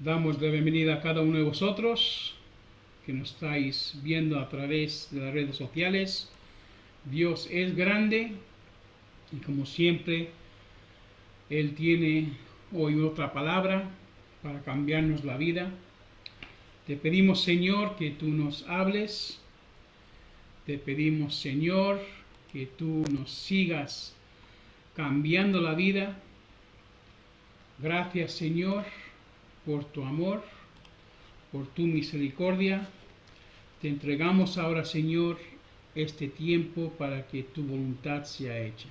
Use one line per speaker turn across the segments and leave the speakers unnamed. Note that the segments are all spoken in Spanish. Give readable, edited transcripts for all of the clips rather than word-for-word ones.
Damos la bienvenida a cada uno de vosotros que nos estáis viendo a través de las redes sociales. Dios es grande y como siempre, Él tiene hoy otra palabra para cambiarnos la vida. Te pedimos, Señor, que tú nos hables. Te pedimos, Señor, que tú nos sigas cambiando la vida. Gracias, Señor, por tu amor, por tu misericordia. Te entregamos ahora, Señor, este tiempo para que tu voluntad sea hecha.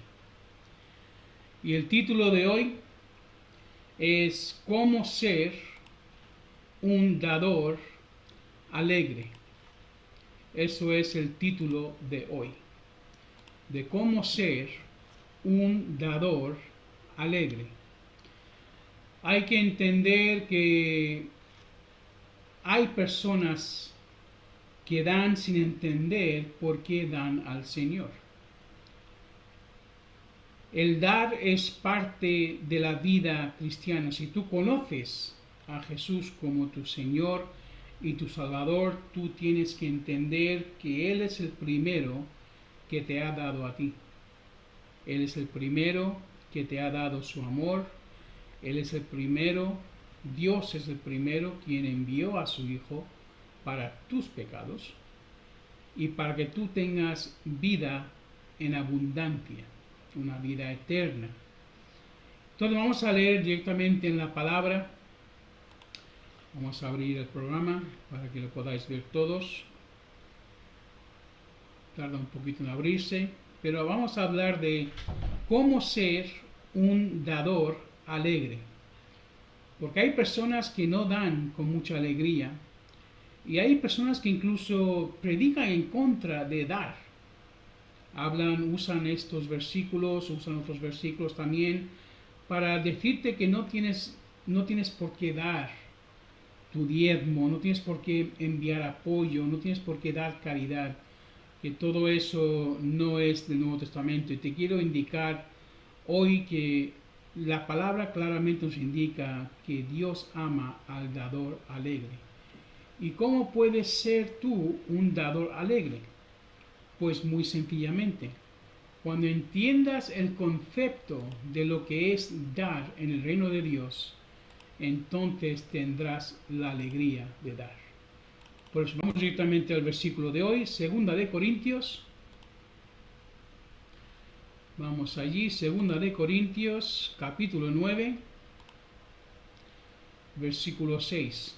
Y el título de hoy es ¿Cómo ser un dador alegre? Eso es el título de hoy. De cómo ser un dador alegre. Hay que entender que hay personas que dan sin entender por qué dan al Señor. El dar es parte de la vida cristiana. Si tú conoces a Jesús como tu Señor y tu Salvador, tú tienes que entender que Él es el primero que te ha dado a ti. Él es el primero que te ha dado su amor. Él es el primero, Dios es el primero quien envió a su Hijo para tus pecados y para que tú tengas vida en abundancia, una vida eterna. Entonces vamos a leer directamente en la palabra. Vamos a abrir el programa para que lo podáis ver todos. Tarda un poquito en abrirse, pero vamos a hablar de cómo ser un dador alegre. Porque hay personas que no dan con mucha alegría y hay personas que incluso predican en contra de dar. Usan estos versículos, usan otros versículos también para decirte que no tienes por qué dar tu diezmo, no tienes por qué enviar apoyo, no tienes por qué dar caridad, que todo eso no es del Nuevo Testamento. Y te quiero indicar hoy que la palabra claramente nos indica que Dios ama al dador alegre. ¿Y cómo puedes ser tú un dador alegre? Pues muy sencillamente, cuando entiendas el concepto de lo que es dar en el reino de Dios, entonces tendrás la alegría de dar. Por eso vamos directamente al versículo de hoy, segunda de Corintios. Vamos allí, segunda de Corintios, capítulo 9, versículo 6.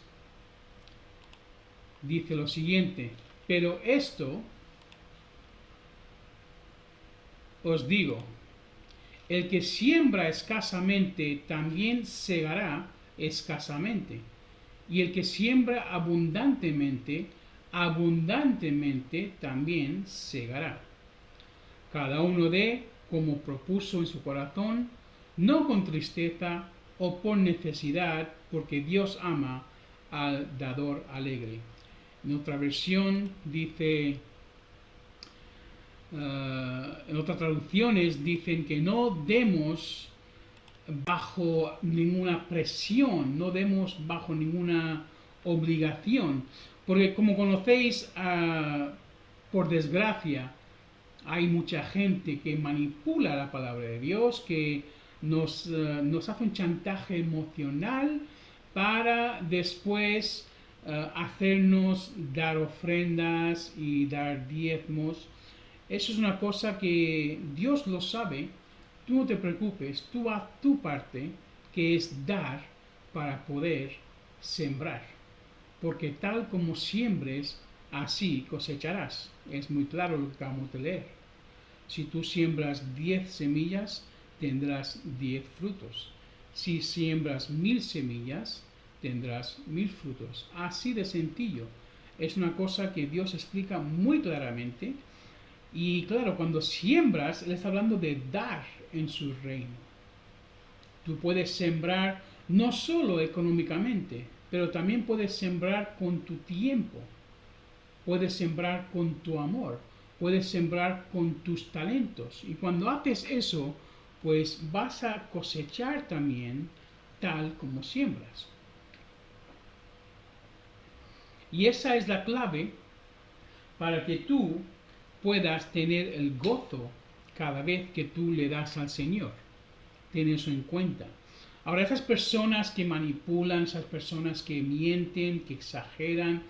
Dice lo siguiente: pero esto os digo, el que siembra escasamente también segará escasamente, y el que siembra abundantemente, abundantemente también segará. Cada uno dé como propuso en su corazón, no con tristeza o por necesidad, porque Dios ama al dador alegre. En otra versión dice, en otras traducciones dicen que no demos bajo ninguna presión, no demos bajo ninguna obligación, porque como conocéis, por desgracia, hay mucha gente que manipula la palabra de Dios, que nos hace un chantaje emocional para después hacernos dar ofrendas y dar diezmos. Eso es una cosa que Dios lo sabe. Tú no te preocupes, tú haz tu parte, que es dar para poder sembrar. Porque tal como siembres, así cosecharás. Es muy claro lo que acabamos de leer. Si tú siembras 10 semillas, tendrás 10 frutos. Si siembras 1000 semillas, tendrás 1000 frutos. Así de sencillo. Es una cosa que Dios explica muy claramente. Y claro, cuando siembras, Él está hablando de dar en su reino. Tú puedes sembrar no solo económicamente, pero también puedes sembrar con tu tiempo. Puedes sembrar con tu amor. Puedes sembrar con tus talentos. Y cuando haces eso, pues vas a cosechar también tal como siembras. Y esa es la clave para que tú puedas tener el gozo cada vez que tú le das al Señor. Ten eso en cuenta. Ahora, esas personas que manipulan, esas personas que mienten, que exageran,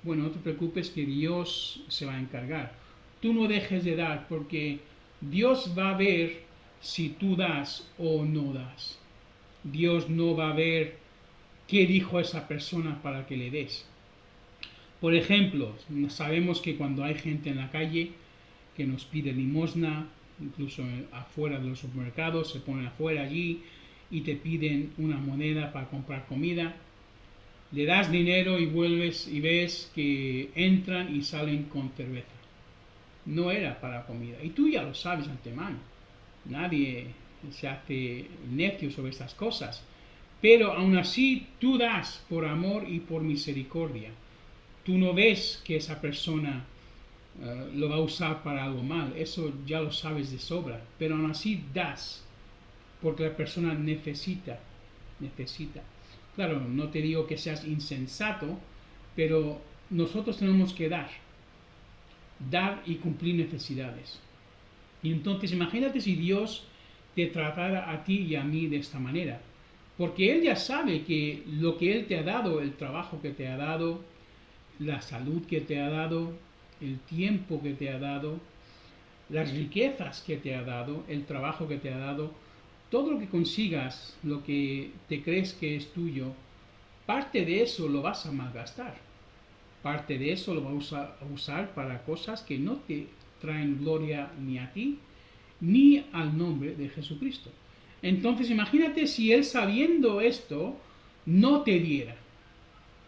bueno, no te preocupes que Dios se va a encargar. Tú no dejes de dar porque Dios va a ver si tú das o no das. Dios no va a ver qué dijo esa persona para que le des. Por ejemplo, sabemos que cuando hay gente en la calle que nos pide limosna, incluso afuera de los supermercados, se ponen afuera allí y te piden una moneda para comprar comida, le das dinero y vuelves y ves que entran y salen con cerveza. No era para comida. Y tú ya lo sabes antemano. Nadie se hace necio sobre estas cosas. Pero aún así tú das por amor y por misericordia. Tú no ves que esa persona lo va a usar para algo mal. Eso ya lo sabes de sobra. Pero aún así das. Porque la persona necesita. Claro, no te digo que seas insensato, pero nosotros tenemos que dar y cumplir necesidades. Y entonces imagínate si Dios te tratara a ti y a mí de esta manera. Porque Él ya sabe que lo que Él te ha dado, el trabajo que te ha dado, la salud que te ha dado, el tiempo que te ha dado, las riquezas que te ha dado, el trabajo que te ha dado, todo lo que consigas, lo que te crees que es tuyo, parte de eso lo vas a malgastar. Parte de eso lo vas a usar para cosas que no te traen gloria ni a ti, ni al nombre de Jesucristo. Entonces imagínate si Él sabiendo esto no te diera.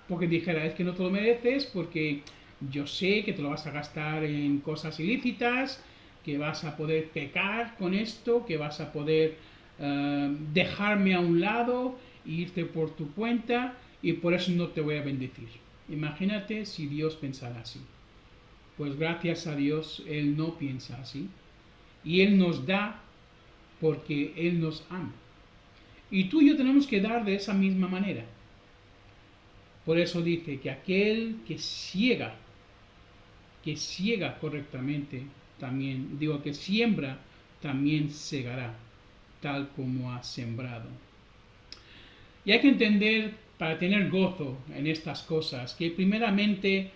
Porque dijera, es que no te lo mereces porque yo sé que te lo vas a gastar en cosas ilícitas, que vas a poder pecar con esto, que vas a poder dejarme a un lado e irte por tu cuenta y por eso no te voy a bendecir. Imagínate si Dios pensara así. Pues gracias a Dios Él no piensa así. Y Él nos da porque Él nos ama. Y tú y yo tenemos que dar de esa misma manera. Por eso dice que aquel que ciega correctamente, también, digo que siembra, también segará, tal como ha sembrado. Y hay que entender, para tener gozo en estas cosas, que primeramente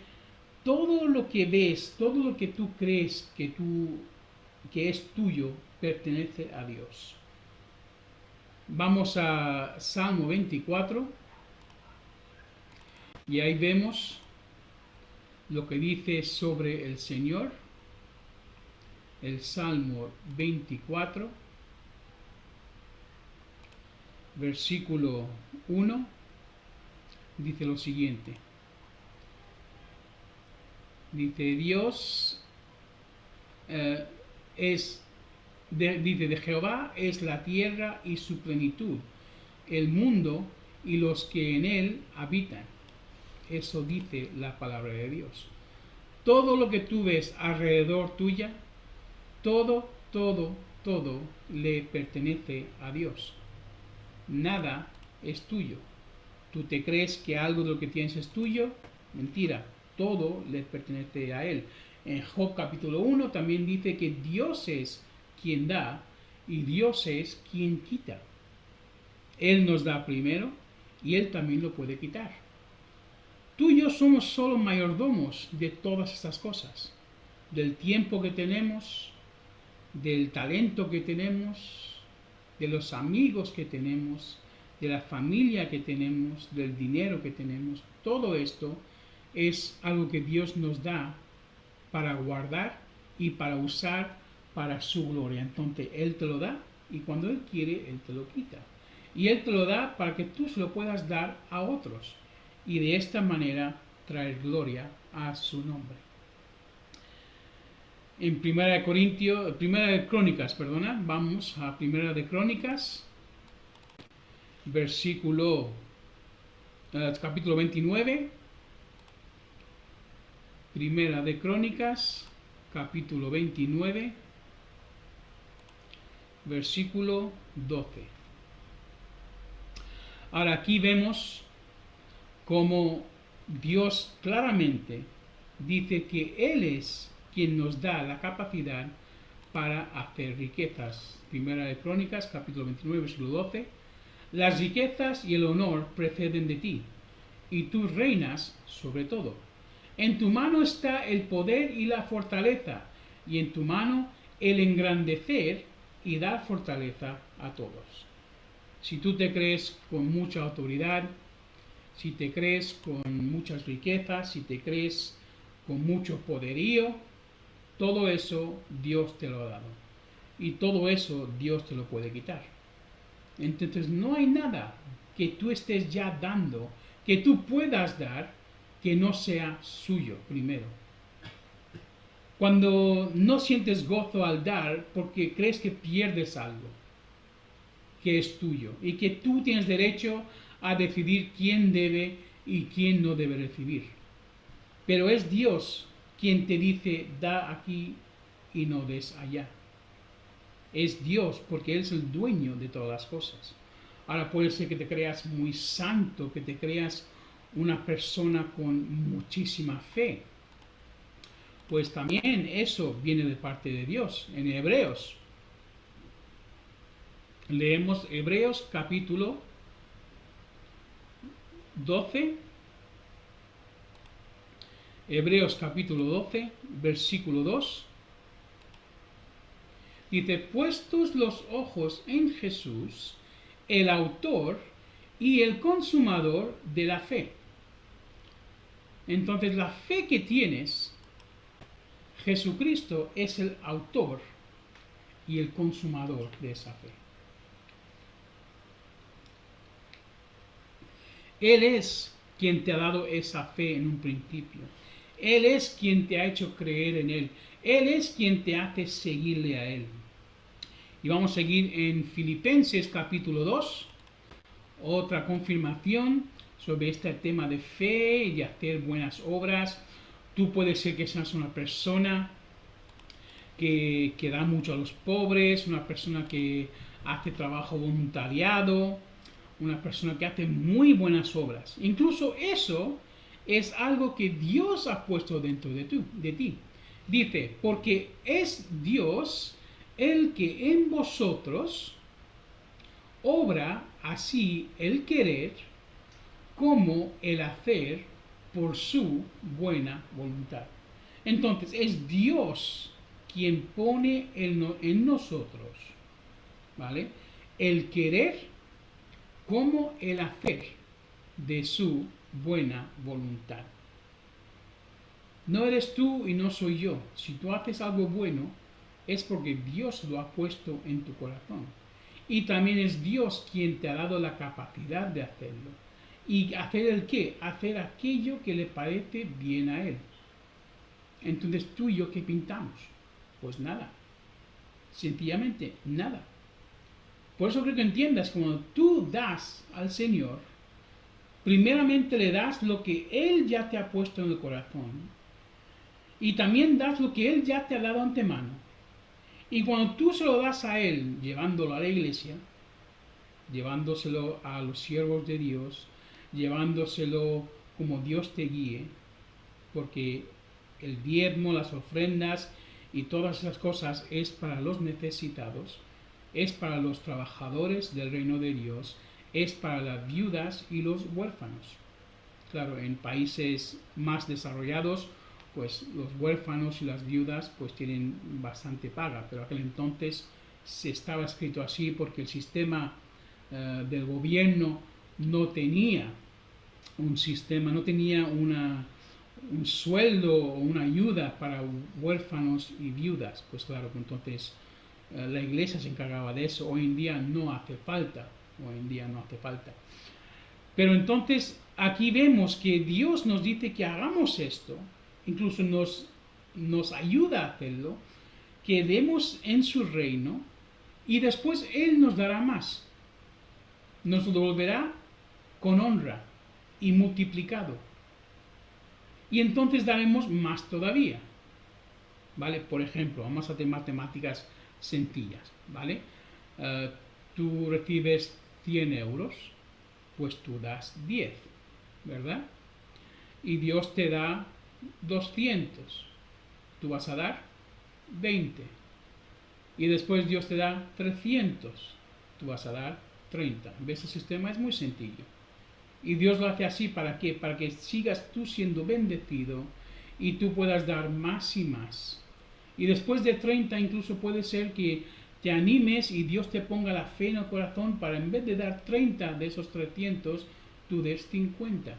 todo lo que ves, todo lo que tú crees que es tuyo, pertenece a Dios. Vamos a Salmo 24 y ahí vemos lo que dice sobre el Señor. El Salmo 24, versículo 1, dice lo siguiente. Dice, Dios dice, de Jehová es la tierra y su plenitud, el mundo y los que en él habitan. Eso dice la palabra de Dios. Todo lo que tú ves alrededor tuya, todo le pertenece a Dios. Nada es tuyo. Tú te crees que algo de lo que tienes es tuyo, mentira, todo le pertenece a Él. En Job capítulo 1 también dice que Dios es quien da y Dios es quien quita. Él nos da primero y Él también lo puede quitar. Tú y yo somos solo mayordomos de todas estas cosas, del tiempo que tenemos, del talento que tenemos, de los amigos que tenemos, de la familia que tenemos, del dinero que tenemos. Todo esto es algo que Dios nos da para guardar y para usar para su gloria. Entonces Él te lo da y cuando Él quiere, Él te lo quita. Y Él te lo da para que tú se lo puedas dar a otros y de esta manera traer gloria a su nombre. En Primera de Crónicas, vamos a Primera de Crónicas, capítulo 29, Primera de Crónicas, capítulo 29, versículo 12. Ahora aquí vemos cómo Dios claramente dice que Él es quien nos da la capacidad para hacer riquezas. Primera de Crónicas, capítulo 29, versículo 12. Las riquezas y el honor preceden de ti, y tú reinas sobre todo. En tu mano está el poder y la fortaleza, y en tu mano el engrandecer y dar fortaleza a todos. Si tú te crees con mucha autoridad, si te crees con muchas riquezas, si te crees con mucho poderío, todo eso Dios te lo ha dado. Y todo eso Dios te lo puede quitar. Entonces no hay nada que tú estés ya dando, que tú puedas dar, que no sea suyo primero. Cuando no sientes gozo al dar porque crees que pierdes algo que es tuyo y que tú tienes derecho a decidir quién debe y quién no debe recibir. Pero es Dios quien te dice, da aquí y no des allá. Es Dios porque Él es el dueño de todas las cosas. Ahora puede ser que te creas muy santo, que te creas una persona con muchísima fe. Pues también eso viene de parte de Dios. En Hebreos, leemos Hebreos capítulo 12. Hebreos capítulo 12, versículo 2. Dice, puestos los ojos en Jesús, el autor y el consumador de la fe. Entonces la fe que tienes, Jesucristo es el autor y el consumador de esa fe. Él es quien te ha dado esa fe en un principio. Él es quien te ha hecho creer en Él. Él es quien te hace seguirle a Él. Y vamos a seguir en Filipenses capítulo 2, otra confirmación sobre este tema de fe y de hacer buenas obras. Tú puedes ser que seas una persona que da mucho a los pobres, una persona que hace trabajo voluntariado, una persona que hace muy buenas obras. Incluso eso es algo que Dios ha puesto dentro de ti. Dice, porque es Dios el que en vosotros obra así el querer como el hacer por su buena voluntad. Entonces es Dios quien pone en nosotros, ¿vale? El querer como el hacer de su buena voluntad. No eres tú y no soy yo. Si tú haces algo bueno, es porque Dios lo ha puesto en tu corazón. Y también es Dios quien te ha dado la capacidad de hacerlo. ¿Y hacer el qué? Hacer aquello que le parece bien a Él. Entonces tú y yo, ¿qué pintamos? Pues nada. Sencillamente nada. Por eso creo que entiendas, cuando tú das al Señor, primeramente le das lo que Él ya te ha puesto en el corazón. Y también das lo que Él ya te ha dado antemano. Y cuando tú se lo das a Él, llevándolo a la iglesia, llevándoselo a los siervos de Dios, llevándoselo como Dios te guíe, porque el diezmo, las ofrendas y todas esas cosas es para los necesitados, es para los trabajadores del reino de Dios, es para las viudas y los huérfanos. Claro, en países más desarrollados, pues los huérfanos y las viudas pues tienen bastante paga, pero aquel entonces se estaba escrito así porque el sistema del gobierno no tenía un sistema, no tenía un sueldo o una ayuda para huérfanos y viudas. Pues claro, entonces la iglesia se encargaba de eso. Hoy en día no hace falta. Hoy en día no hace falta. Pero entonces aquí vemos que Dios nos dice que hagamos esto. Incluso nos ayuda a hacerlo. Que demos en su reino. Y después Él nos dará más. Nos lo devolverá con honra y multiplicado. Y entonces daremos más todavía. ¿Vale? Por ejemplo, vamos a hacer matemáticas sencillas. ¿Vale? Tú recibes 100 euros, pues tú das 10, ¿verdad? y Dios te da 200. Tú vas a dar 20. Y después Dios te da 300. Tú vas a dar 30. ¿Ves? El sistema es muy sencillo. Y Dios lo hace así, ¿para qué? Para que sigas tú siendo bendecido y tú puedas dar más y más. Y después de 30 incluso puede ser que te animes y Dios te ponga la fe en el corazón para, en vez de dar 30 de esos 300, tú des 50.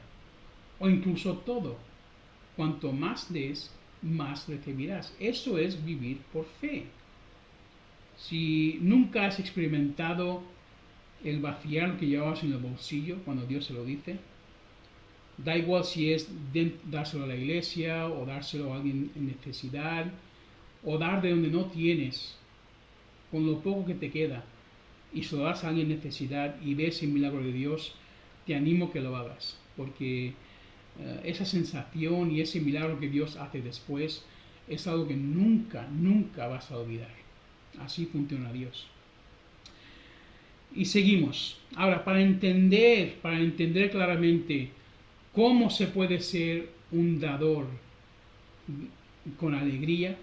O incluso todo. Cuanto más des, más recibirás. Eso es vivir por fe. Si nunca has experimentado el vaciar lo que llevabas en el bolsillo cuando Dios se lo dice, da igual si es dárselo a la iglesia o dárselo a alguien en necesidad o dar de donde no tienes, con lo poco que te queda, y se lo das a alguien en necesidad y ves el milagro de Dios, te animo que lo hagas, porque esa sensación y ese milagro que Dios hace después es algo que nunca, nunca vas a olvidar. Así funciona Dios. Y seguimos. Ahora, para entender claramente cómo se puede ser un dador con alegría,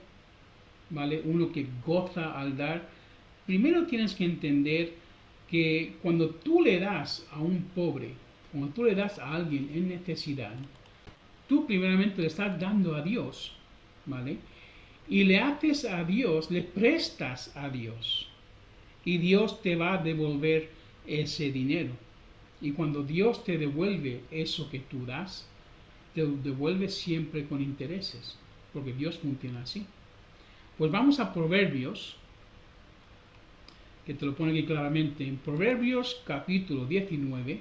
¿vale? Uno que goza al dar. Primero tienes que entender que cuando tú le das a un pobre, cuando tú le das a alguien en necesidad, tú primeramente le estás dando a Dios, ¿vale? Y le haces a Dios, le prestas a Dios. Y Dios te va a devolver ese dinero. Y cuando Dios te devuelve eso que tú das, te devuelve siempre con intereses, porque Dios funciona así. Pues vamos a Proverbios, que te lo pone aquí claramente. En Proverbios capítulo 19,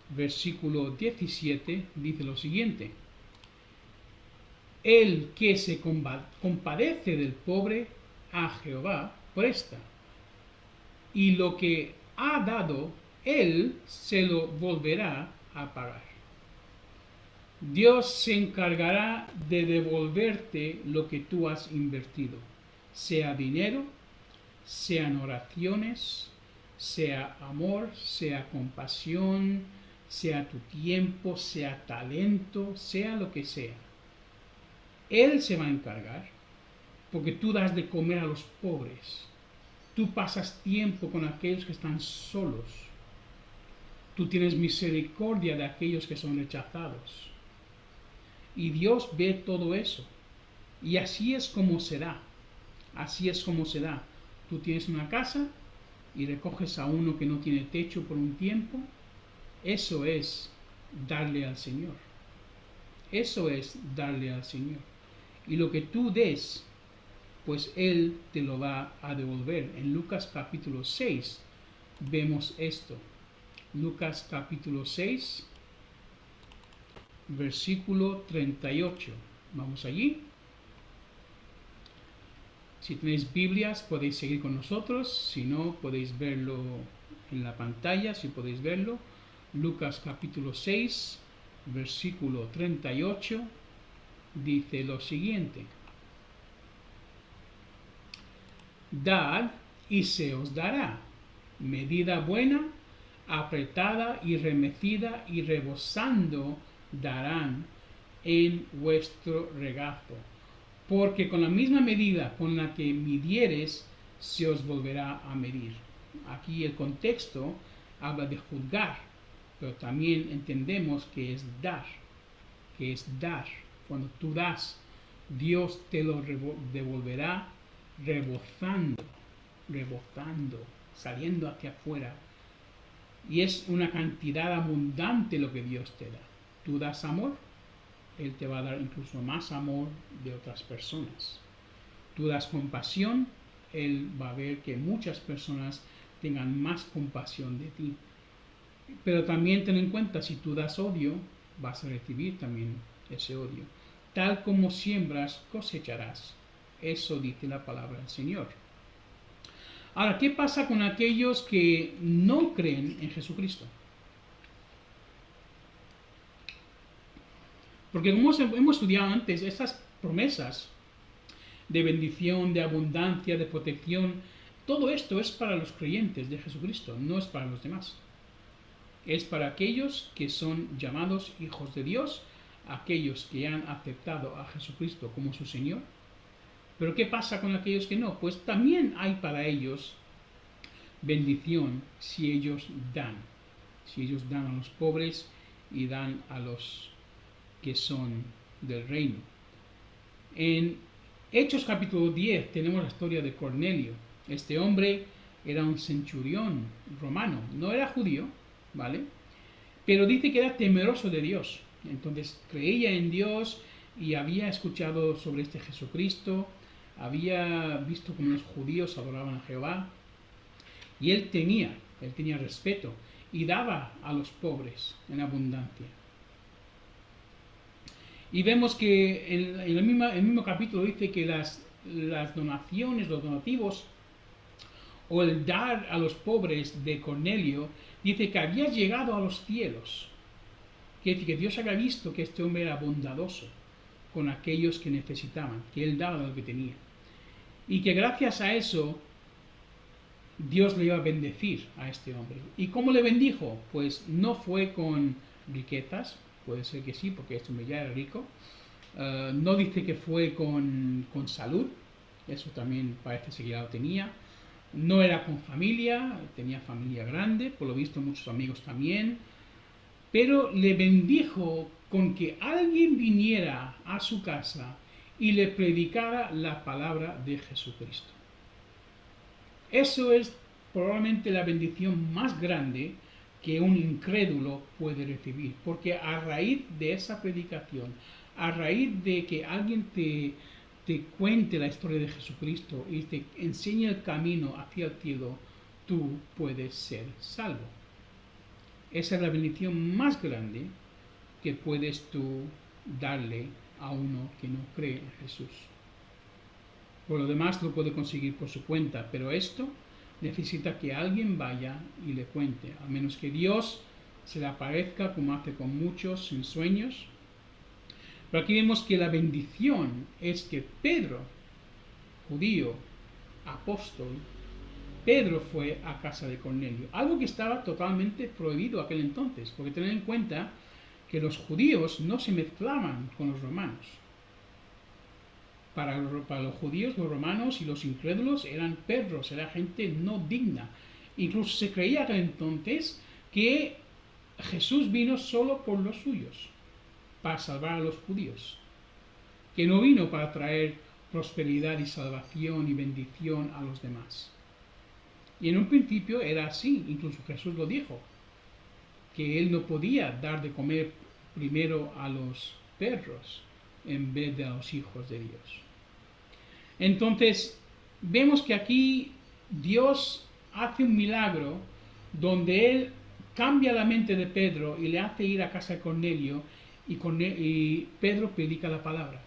versículo 17, dice lo siguiente: el que se compadece del pobre, a Jehová presta, y lo que ha dado, él se lo volverá a pagar. Dios se encargará de devolverte lo que tú has invertido, sea dinero, sean oraciones, sea amor, sea compasión, sea tu tiempo, sea talento, sea lo que sea. Él se va a encargar, porque tú das de comer a los pobres. Tú pasas tiempo con aquellos que están solos. Tú tienes misericordia de aquellos que son rechazados. Y Dios ve todo eso. Y así es como será. Así es como se da. Tú tienes una casa y recoges a uno que no tiene techo por un tiempo. Eso es darle al Señor. Eso es darle al Señor. Y lo que tú des, pues Él te lo va a devolver. En Lucas capítulo 6 vemos esto. Lucas capítulo 6, versículo 38. Vamos allí. Si tenéis Biblias podéis seguir con nosotros, si no podéis verlo en la pantalla, si podéis verlo. Lucas capítulo 6, versículo 38, dice lo siguiente: dad y se os dará, medida buena, apretada y remecida y rebosando darán en vuestro regazo, porque con la misma medida con la que midieres se os volverá a medir. Aquí el contexto habla de juzgar, pero también entendemos que es dar, que es dar. Cuando tú das, Dios te lo devolverá rebosando, saliendo hacia afuera. Y es una cantidad abundante lo que Dios te da. Tú das amor, Él te va a dar incluso más amor de otras personas. Tú das compasión, Él va a ver que muchas personas tengan más compasión de ti. Pero también ten en cuenta, si tú das odio, vas a recibir también ese odio. Tal como siembras, cosecharás. Eso dice la palabra del Señor. Ahora, ¿qué pasa con aquellos que no creen en Jesucristo? Porque como hemos estudiado antes, estas promesas de bendición, de abundancia, de protección, todo esto es para los creyentes de Jesucristo, no es para los demás. Es para aquellos que son llamados hijos de Dios, aquellos que han aceptado a Jesucristo como su Señor. Pero ¿qué pasa con aquellos que no? Pues también hay para ellos bendición si ellos dan. Si ellos dan a los pobres y dan a los que son del reino. En Hechos capítulo 10 tenemos la historia de Cornelio. Este hombre era un centurión romano, no era judío, ¿vale? Pero dice que era temeroso de Dios. Entonces creía en Dios y había escuchado sobre este Jesucristo, había visto cómo los judíos adoraban a Jehová, y él tenía respeto y daba a los pobres en abundancia. Y vemos que en el mismo capítulo dice que las donaciones, los donativos, o el dar a los pobres de Cornelio, dice que había llegado a los cielos. Quiere decir que Dios había visto que este hombre era bondadoso con aquellos que necesitaban, que él daba lo que tenía. Y que gracias a eso Dios le iba a bendecir a este hombre. ¿Y cómo le bendijo? Pues no fue con riquezas, puede ser que sí, porque este hombre ya era rico. No dice que fue con salud, eso también parece que ya lo tenía. No era con familia, tenía familia grande, por lo visto muchos amigos también. Pero le bendijo con que alguien viniera a su casa y le predicara la palabra de Jesucristo. Eso es probablemente la bendición más grande que un incrédulo puede recibir, porque a raíz de esa predicación, a raíz de que alguien te cuente la historia de Jesucristo y te enseñe el camino hacia el cielo, tú puedes ser salvo. Esa es la bendición más grande que puedes tú darle a uno que no cree en Jesús. Por lo demás lo puede conseguir por su cuenta, pero esto necesita que alguien vaya y le cuente, a menos que Dios se le aparezca como hace con muchos en sueños. Pero aquí vemos que la bendición es que Pedro, judío, apóstol, Pedro fue a casa de Cornelio, algo que estaba totalmente prohibido aquel entonces, porque tened en cuenta que los judíos no se mezclaban con los romanos. Para los judíos, los romanos y los incrédulos eran perros, era gente no digna. Incluso se creía aquel entonces que Jesús vino solo por los suyos, para salvar a los judíos, que no vino para traer prosperidad y salvación y bendición a los demás. Y en un principio era así, incluso Jesús lo dijo, que él no podía dar de comer primero a los perros en vez de a los hijos de Dios. Entonces, vemos que aquí Dios hace un milagro donde él cambia la mente de Pedro y le hace ir a casa de Cornelio y Pedro predica la palabra.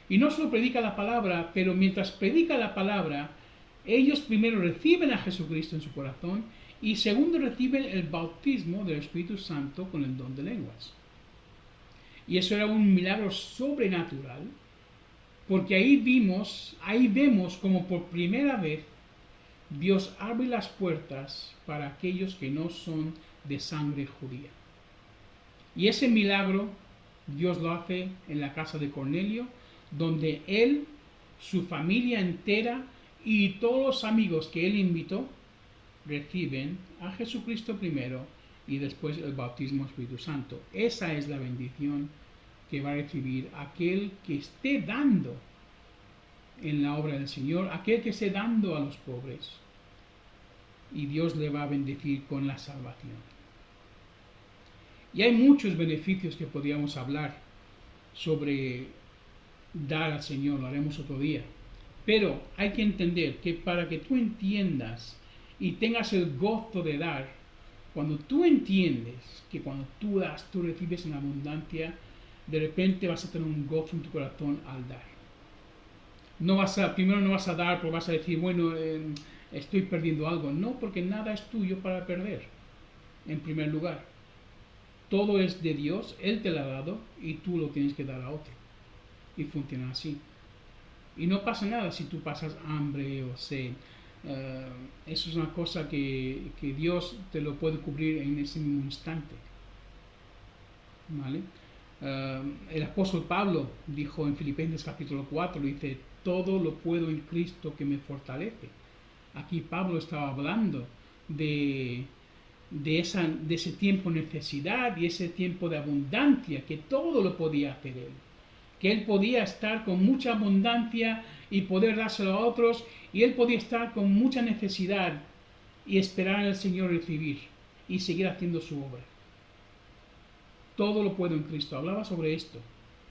Y no solo predica la palabra, pero mientras predica la palabra, ellos primero reciben a Jesucristo en su corazón y segundo reciben el bautismo del Espíritu Santo con el don de lenguas. Y eso era un milagro sobrenatural, porque ahí vemos como por primera vez Dios abre las puertas para aquellos que no son de sangre judía. Y ese milagro Dios lo hace en la casa de Cornelio, donde él, su familia entera y todos los amigos que él invitó reciben a Jesucristo primero y después el bautismo Espíritu Santo. Esa es la bendición que va a recibir aquel que esté dando en la obra del Señor, aquel que esté dando a los pobres, y Dios le va a bendecir con la salvación. Y hay muchos beneficios que podríamos hablar sobre dar al Señor, lo haremos otro día, pero hay que entender que para que tú entiendas y tengas el gozo de dar, cuando tú entiendes que cuando tú das, tú recibes en abundancia, de repente vas a tener un gozo en tu corazón al dar. Primero no vas a dar porque vas a decir, bueno, estoy perdiendo algo. No, porque nada es tuyo para perder, en primer lugar. Todo es de Dios, Él te lo ha dado y tú lo tienes que dar a otro. Y funciona así. Y no pasa nada si tú pasas hambre o sed. eso es una cosa que Dios te lo puede cubrir en ese mismo instante. ¿Vale? El apóstol Pablo dijo en Filipenses capítulo 4, dice, todo lo puedo en Cristo que me fortalece. Aquí Pablo estaba hablando de ese tiempo de necesidad y ese tiempo de abundancia, que todo lo podía hacer él. Que él podía estar con mucha abundancia y poder dárselo a otros, y él podía estar con mucha necesidad y esperar al Señor recibir y seguir haciendo su obra. Todo lo puedo en Cristo. Hablaba sobre esto,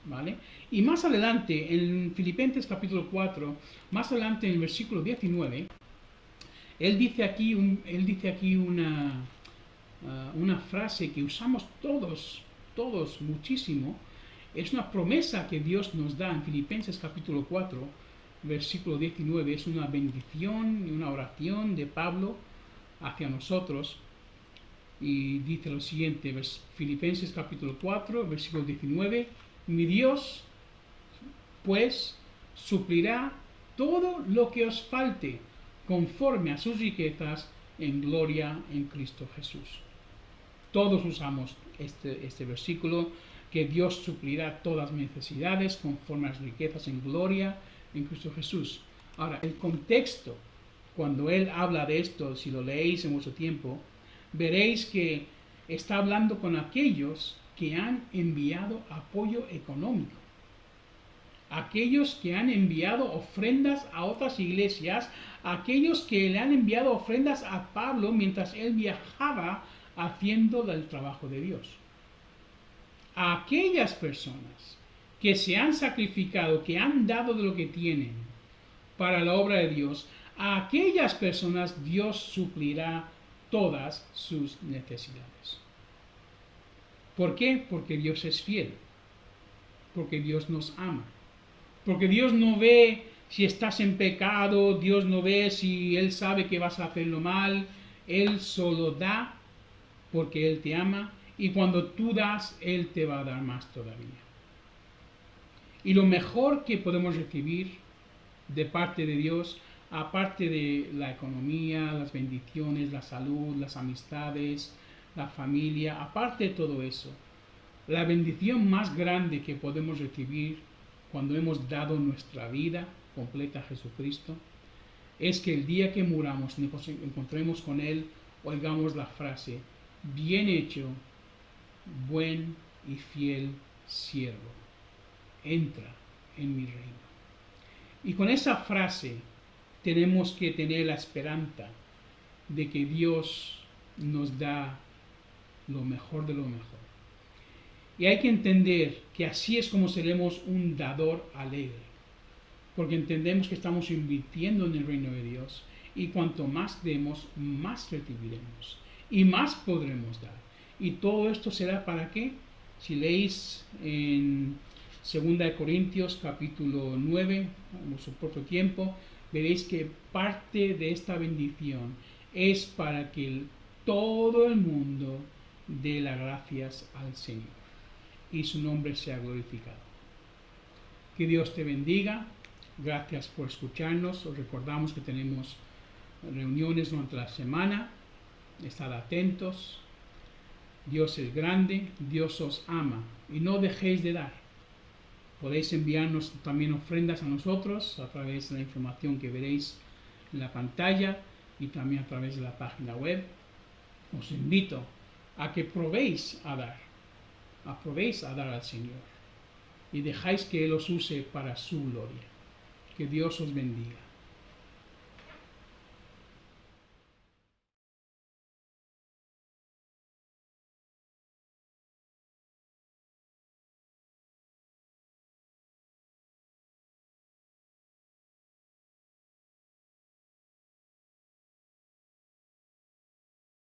¿vale? Y más adelante, en Filipenses capítulo 4, más adelante en el versículo 19, él dice aquí una frase que usamos todos muchísimo. Es una promesa que Dios nos da en Filipenses capítulo 4, versículo 19. Es una bendición y una oración de Pablo hacia nosotros. Y dice lo siguiente, Filipenses capítulo 4, versículo 19. Mi Dios, pues, suplirá todo lo que os falte conforme a sus riquezas en gloria en Cristo Jesús. Todos usamos este versículo, que Dios suplirá todas mis necesidades conforme a las riquezas en gloria en Cristo Jesús. Ahora, el contexto, cuando él habla de esto, si lo leéis en vuestro tiempo, veréis que está hablando con aquellos que han enviado apoyo económico. Aquellos que han enviado ofrendas a otras iglesias, aquellos que le han enviado ofrendas a Pablo mientras él viajaba haciendo el trabajo de Dios. A aquellas personas que se han sacrificado, que han dado de lo que tienen para la obra de Dios, a aquellas personas Dios suplirá todas sus necesidades. ¿Por qué? Porque Dios es fiel, porque Dios nos ama, porque Dios no ve si estás en pecado, Dios no ve si Él sabe que vas a hacerlo mal, Él solo da porque Él te ama, y cuando tú das, Él te va a dar más todavía. Y lo mejor que podemos recibir de parte de Dios, aparte de la economía, las bendiciones, la salud, las amistades, la familia, aparte de todo eso, la bendición más grande que podemos recibir cuando hemos dado nuestra vida completa a Jesucristo, es que el día que muramos, nos encontremos con Él, oigamos la frase, bien hecho, buen y fiel siervo, entra en mi reino. Y con esa frase tenemos que tener la esperanza de que Dios nos da lo mejor de lo mejor. Y hay que entender que así es como seremos un dador alegre, porque entendemos que estamos invirtiendo en el reino de Dios, y cuanto más demos, más recibiremos y más podremos dar. Y todo esto será ¿para qué? Si leéis en 2 Corintios capítulo 9, en su propio tiempo, veréis que parte de esta bendición es para que todo el mundo dé las gracias al Señor y su nombre sea glorificado. Que Dios te bendiga. Gracias por escucharnos. Os recordamos que tenemos reuniones durante la semana. Estad atentos. Dios es grande, Dios os ama y no dejéis de dar. Podéis enviarnos también ofrendas a nosotros a través de la información que veréis en la pantalla y también a través de la página web. Os invito a que probéis a dar al Señor y dejáis que Él os use para su gloria. Que Dios os bendiga.